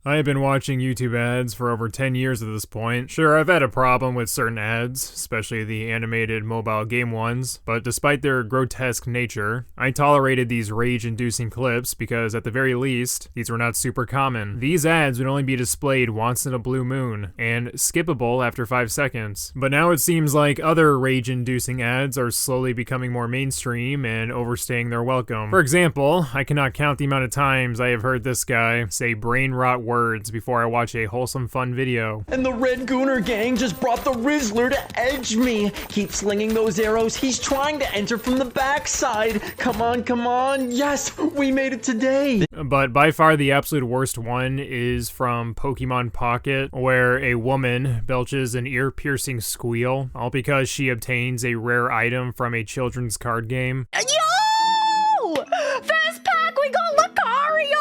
I have been watching YouTube ads for over 10 years at this point. Sure, I've had a problem with certain ads, especially the animated mobile game ones, but despite their grotesque nature, I tolerated these rage-inducing clips because at the very least, these were not super common. These ads would only be displayed once in a blue moon, and skippable after 5 seconds. But now it seems like other rage-inducing ads are slowly becoming more mainstream and overstaying their welcome. For example, I cannot count the amount of times I have heard this guy say brain rot words before I watch a wholesome fun video. And the Red Gooner gang just brought the Rizzler to edge me. Keep slinging those arrows. He's trying to enter from the backside. Come on, come on. Yes, we made it today. But by far the absolute worst one is from Pokemon Pocket, where a woman belches an ear-piercing squeal, all because she obtains a rare item from a children's card game. Yo! First pack, we got Lucario!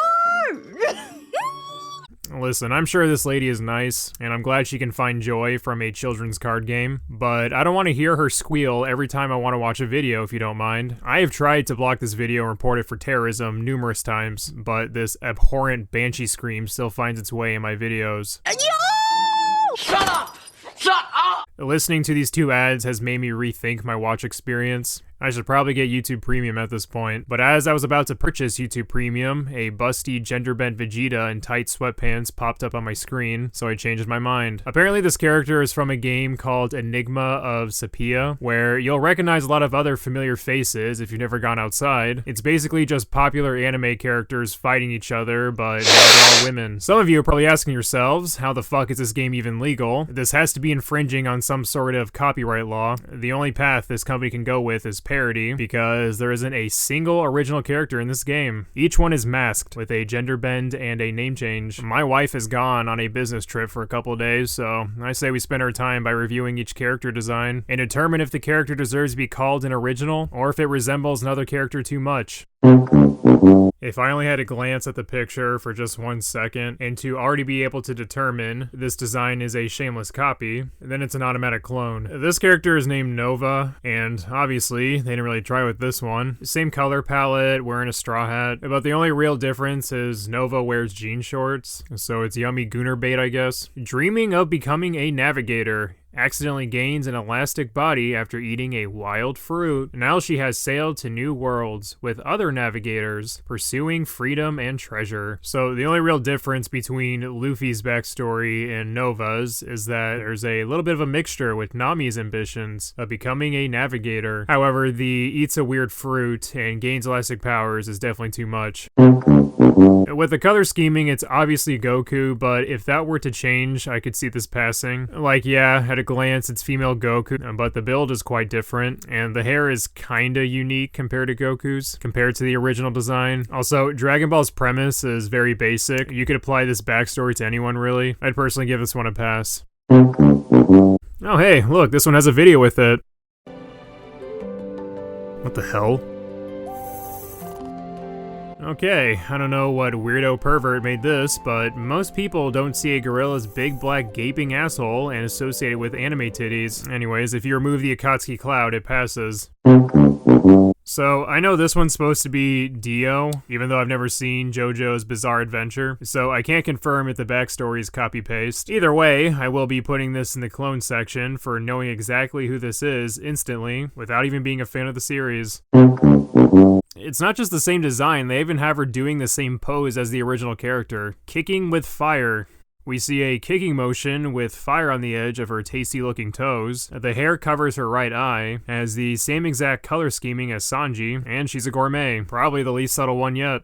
Listen, I'm sure this lady is nice, and I'm glad she can find joy from a children's card game, but I don't want to hear her squeal every time I want to watch a video, if you don't mind. I have tried to block this video and report it for terrorism numerous times, but this abhorrent banshee scream still finds its way in my videos. Yo! Shut up! Shut up! Listening to these two ads has made me rethink my watch experience. I should probably get YouTube Premium at this point, but as I was about to purchase YouTube Premium, a busty gender-bent Vegeta in tight sweatpants popped up on my screen, so I changed my mind. Apparently this character is from a game called Enigma of Sepia, where you'll recognize a lot of other familiar faces if you've never gone outside. It's basically just popular anime characters fighting each other, but now they're all women. Some of you are probably asking yourselves, how the fuck is this game even legal? This has to be infringing on some sort of copyright law. The only path this company can go with is parody, because there isn't a single original character in this game. Each one is masked with a gender bend and a name change. My wife is gone on a business trip for a couple of days, so I say we spend our time by reviewing each character design and determine if the character deserves to be called an original or if it resembles another character too much. If I only had to glance at the picture for just 1 second and to already be able to determine this design is a shameless copy, then it's an automatic clone. This character is named Nova, and obviously they didn't really try with this one. Same color palette, wearing a straw hat, but the only real difference is Nova wears jean shorts, so it's yummy gooner bait, I guess. Dreaming of becoming a navigator. Accidentally gains an elastic body after eating a wild fruit. Now she has sailed to new worlds with other navigators, pursuing freedom and treasure. So the only real difference between Luffy's backstory and Nova's is that there's a little bit of a mixture with Nami's ambitions of becoming a navigator. However, the eats a weird fruit and gains elastic powers is definitely too much. With the color scheming, it's obviously Goku, but if that were to change, I could see this passing. Like, yeah, at a glance, it's female Goku, but the build is quite different, and the hair is kinda unique compared to Goku's, compared to the original design. Also, Dragon Ball's premise is very basic. You could apply this backstory to anyone, really. I'd personally give this one a pass. Oh, hey, look, this one has a video with it. What the hell? Okay, I don't know what weirdo pervert made this, but most people don't see a gorilla's big black gaping asshole and associate it with anime titties. Anyways, if you remove the Akatsuki cloud, it passes. So, I know this one's supposed to be Dio, even though I've never seen JoJo's Bizarre Adventure, so I can't confirm if the backstory is copy-paste. Either way, I will be putting this in the clone section for knowing exactly who this is instantly, without even being a fan of the series. It's not just the same design, they even have her doing the same pose as the original character, kicking with fire. We see a kicking motion with fire on the edge of her tasty-looking toes. The hair covers her right eye, has the same exact color scheming as Sanji, and she's a gourmet, probably the least subtle one yet.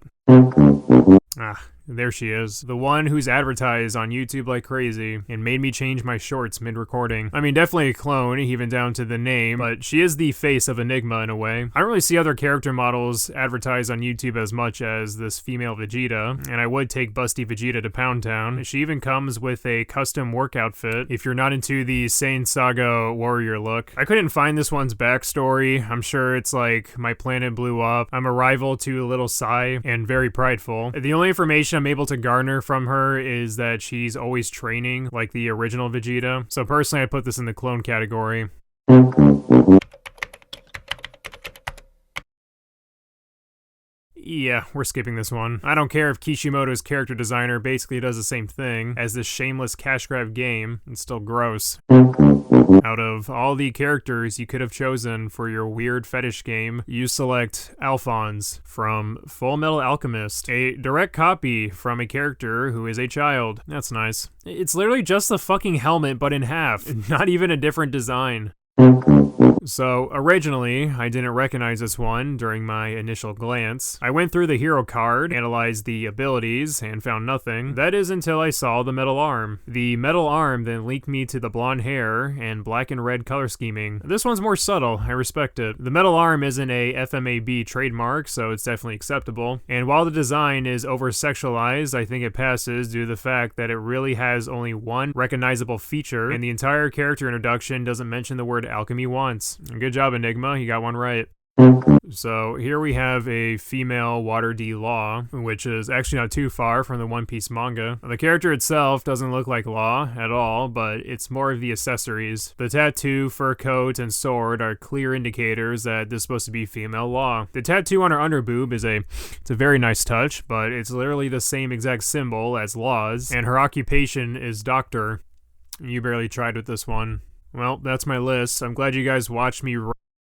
There she is. The one who's advertised on YouTube like crazy and made me change my shorts mid-recording. I mean, definitely a clone, even down to the name, but she is the face of Enigma in a way. I don't really see other character models advertised on YouTube as much as this female Vegeta, and I would take busty Vegeta to Pound Town. She even comes with a custom work outfit if you're not into the Saiyan Saga warrior look. I couldn't find this one's backstory. I'm sure it's like, my planet blew up, I'm a rival to Little Sai, and very prideful. The only information I'm able to garner from her is that she's always training like the original Vegeta. So personally, I put this in the clone category. Yeah, we're skipping this one. I don't care if Kishimoto's character designer basically does the same thing as this shameless cash grab game. It's still gross. Out of all the characters you could have chosen for your weird fetish game, you select Alphonse from Full Metal Alchemist, a direct copy from a character who is a child. That's nice. It's literally just the fucking helmet, but in half. Not even a different design. So, originally, I didn't recognize this one during my initial glance. I went through the hero card, analyzed the abilities, and found nothing. That is until I saw the metal arm. The metal arm then linked me to the blonde hair and black and red color scheming. This one's more subtle, I respect it. The metal arm isn't a FMAB trademark, so it's definitely acceptable. And while the design is over-sexualized, I think it passes due to the fact that it really has only one recognizable feature, and the entire character introduction doesn't mention the word alchemy once. Good job, Enigma. You got one right. So here we have a female Water D Law, which is actually not too far from the One Piece manga. The character itself doesn't look like Law at all, but it's more of the accessories. The tattoo, fur coat, and sword are clear indicators that this is supposed to be female Law. The tattoo on her underboob is it's a very nice touch, but it's literally the same exact symbol as Law's, and her occupation is doctor. You barely tried with this one. Well, that's my list. I'm glad you guys watched me